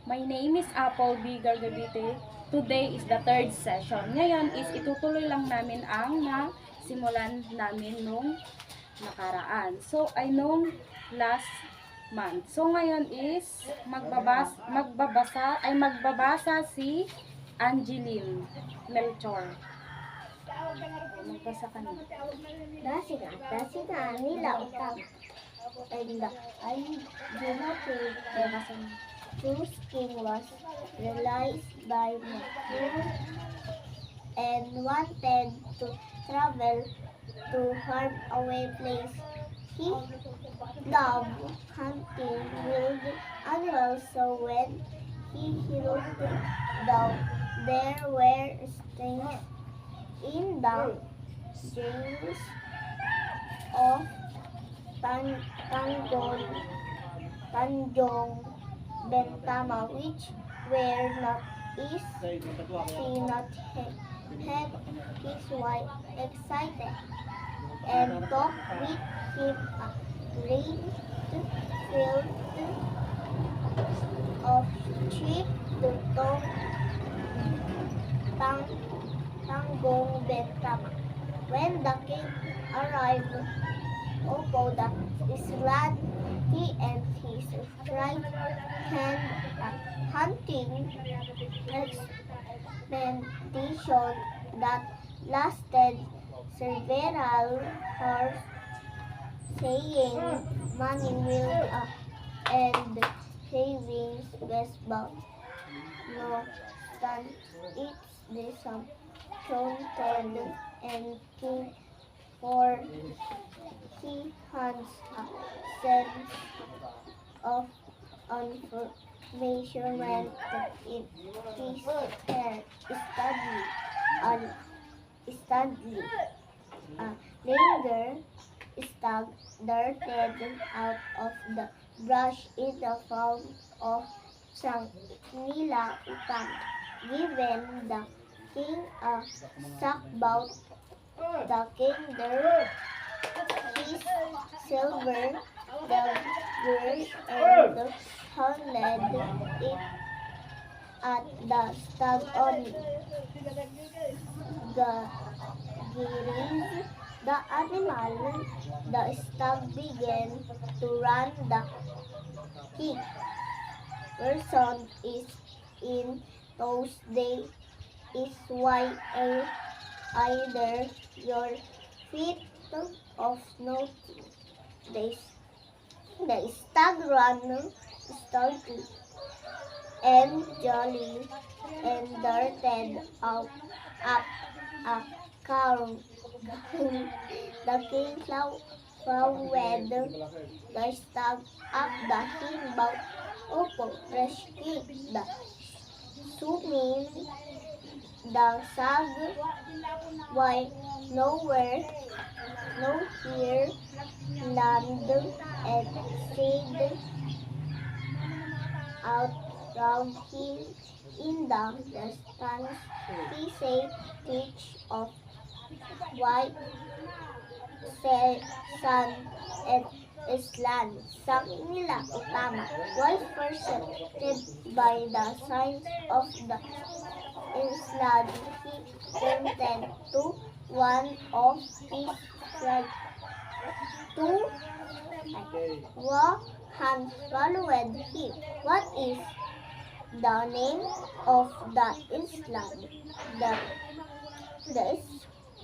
My name is Apple B. Gargabite. Today is the third session. Ngayon is itutuloy lang namin ang simulan namin nung nakaraan. So, ay nung last month. So, ngayon is magbabasa si Angeline Melchor. Magbasa ka na. Dasi na nila utang. And I do not think whose king was realized by Matthew and wanted to travel to far away place. He loved hunting wild animals, so when he looked down, there were strings in the strings of Tanjong Bentama, which were not he not had his wife excited and talked with him a great field of sheep to Tanjong Bentama. When the king arrived upon the island, he and his tribe had a hunting expedition that lasted several hours, saying money will and savings best bout. No stand it's disappointed and king for he has a sense of information in his hair study. A linger stag darted out of the brush in the form of Nila Utang, given the king a sackbout. The king there his silver daggers and handed it at the stag only. Grazed the animal, the stag began to run. The king person is in those days is why either your feet of nothing. The stag ran started and jolly and darted up a car. The king followed the stag up the hill but Oppo rescued the swimming the stag why nowhere no here land and stayed out round him in the distance. He said teach of white sun and Island, sang nila utama, was presented by the signs of the Island. He pointed to one of his friends. Two hands followed him. What is the name of the island?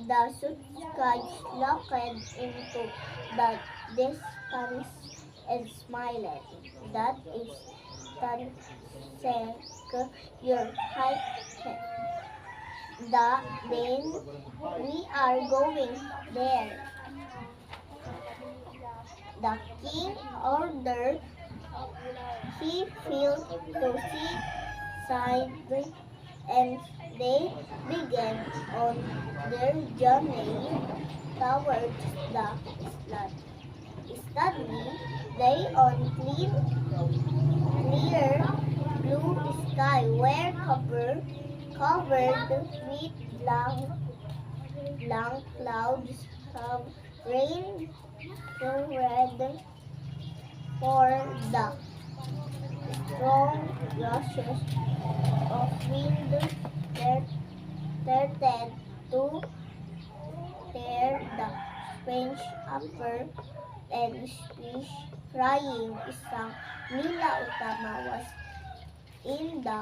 The suitcase looked into the distance and smiled. That is Tansek, your height. Then we are going there. The king ordered he filled to see side and they began on their journey towards the island. Suddenly, they on clear blue sky were covered with long clouds of rain red for the strong gushes of wind threatened to tear the French upper and speech, crying isang Nila Utama was in the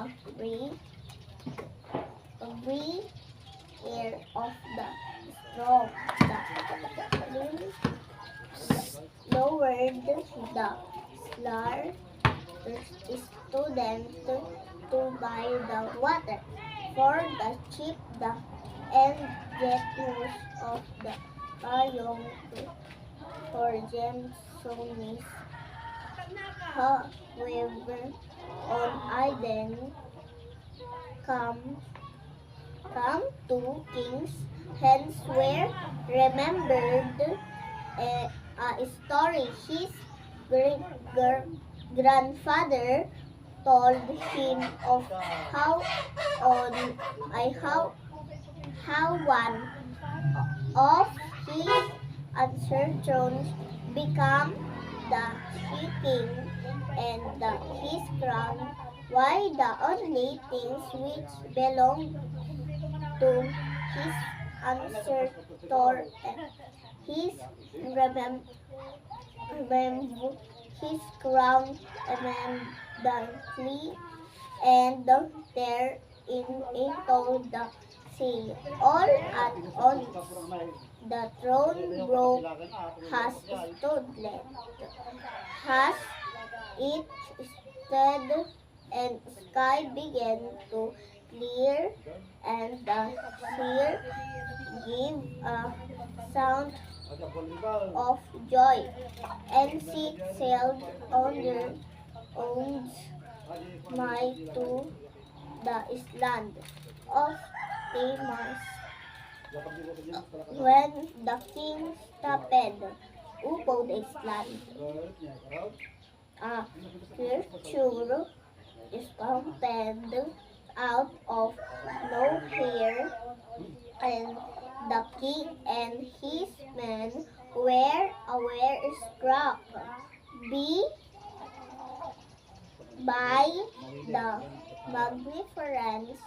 free air of the storm. The wind lowered the slur student to buy the water for the ship and get news of the payong for Jamesoni's. However, on Aden come two kings, hence were remembered a story his grandfather told him of how one of his ancestors became the king and his crown, while the only things which belonged to his ancestor his his crown abundantly and there into the sea. All at once the throne broke, has stood left, has it stood, and sky began to clear, and the seer gave a sound of joy, and she sailed under own's might to the island of Timas. When the king stopped upon the island, a creature sprouted out of nowhere, and the king and his men were struck by the magnificence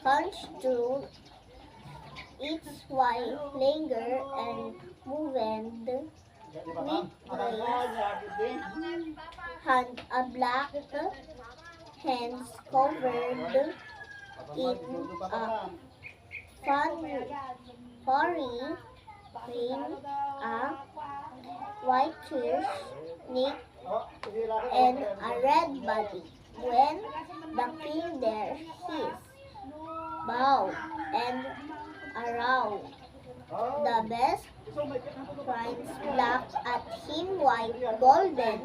construed its wide flanger and movement with grace, and a black hands covered in a furry rain, a white neck, and a red body. When the king there his bow and around the best shines black at him white golden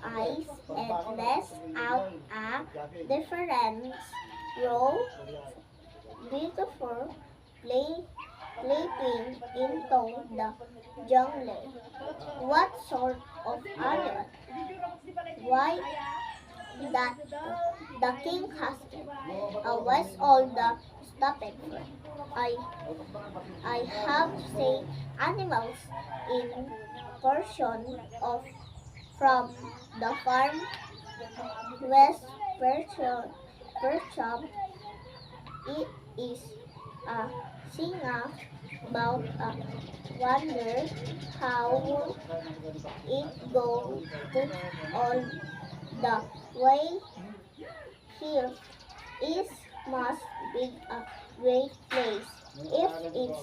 eyes and lets out a different row beautiful leaping into the jungle. What sort of animal? Why that the king has was all the stopping for. I have seen animals in portion of from the farm West Persia. It is a singer about a wonder how it goes all the way here. It must be a great place if it's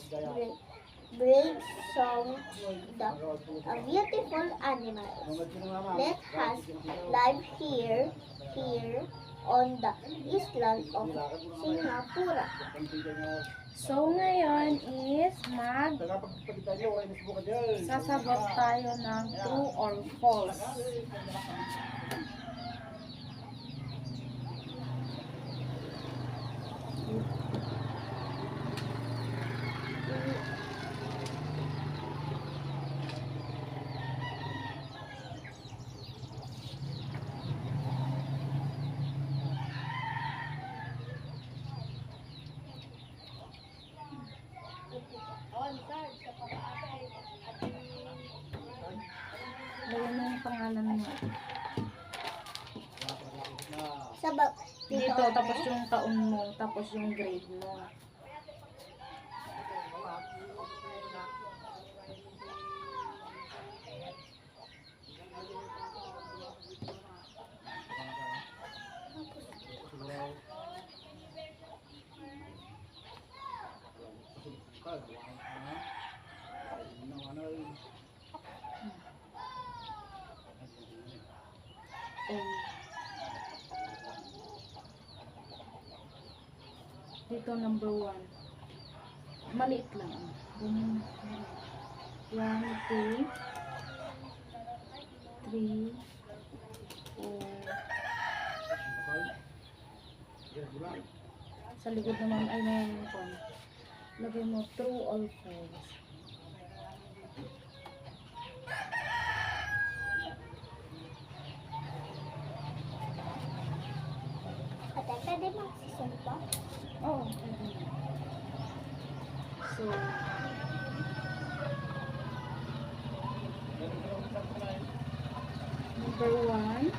breeds some a beautiful animals. Let us live here on the island of Singapore. So, ngayon is sasagot tayo ng true or false. Lagyan mo yung pangalan mo. Sa ba? Dito, tapos yung taon mo, tapos yung grade mo. Oh. Dito, number 1. Maliit lang. 1, 2, 3, 4. Sa likod naman ay mayroon ko. Lagay mo true or false. Ate, pwede magsisunod ba? Oh, pwede na. So, number 1.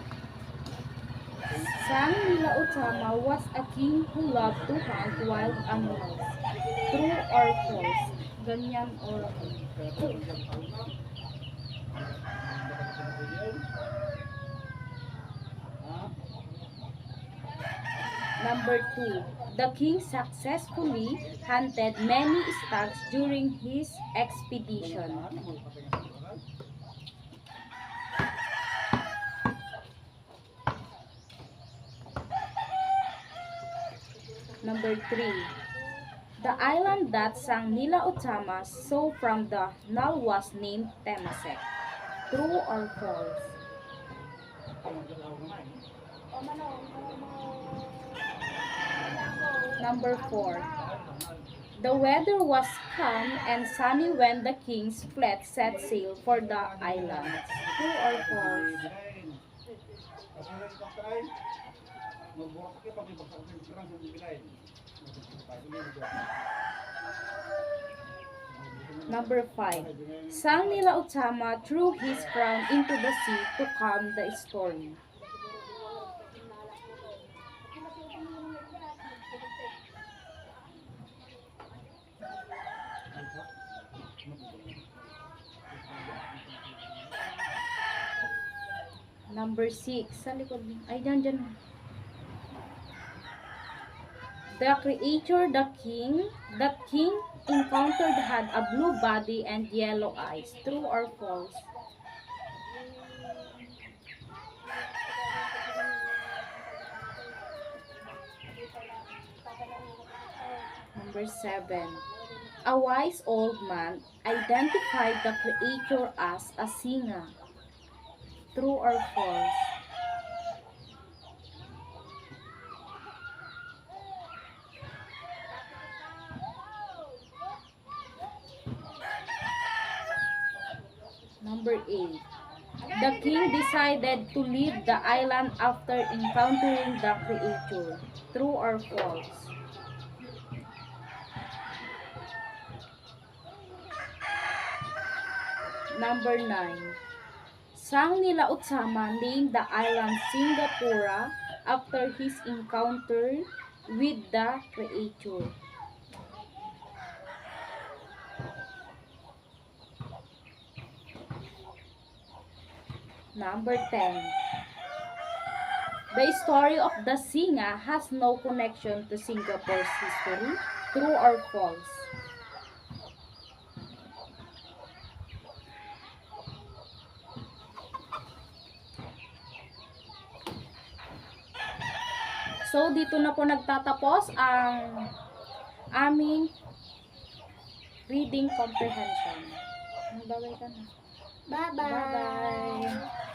Sang Nila Utama was a king who loved to hunt wild animals. True or false? Ganyan or number 2. The king successfully hunted many stags during his expedition. Number 3. The island that Sang Nila Utama saw from the Nile was named Temasek. True or false? Number 4. The weather was calm and sunny when the king's fleet set sail for the islands. True or false? Number 5. Sang Nila Utama threw his crown into the sea to calm the storm. Number 6. Sa likod. Ay, dyan. The creature that king encountered had a blue body and yellow eyes. True or false? Number 7. A wise old man identified the creature as a singa. True or false? Number 8. The king decided to leave the island after encountering the creature. True or false? Number 9. Sang Nila Utama named the island Singapura after his encounter with the creature. Number 10. The story of the Singa has no connection to Singapore's history. True or false? So, dito na po nagtatapos ang aming reading comprehension. Magbabay ka na. Bye-bye. Bye-bye.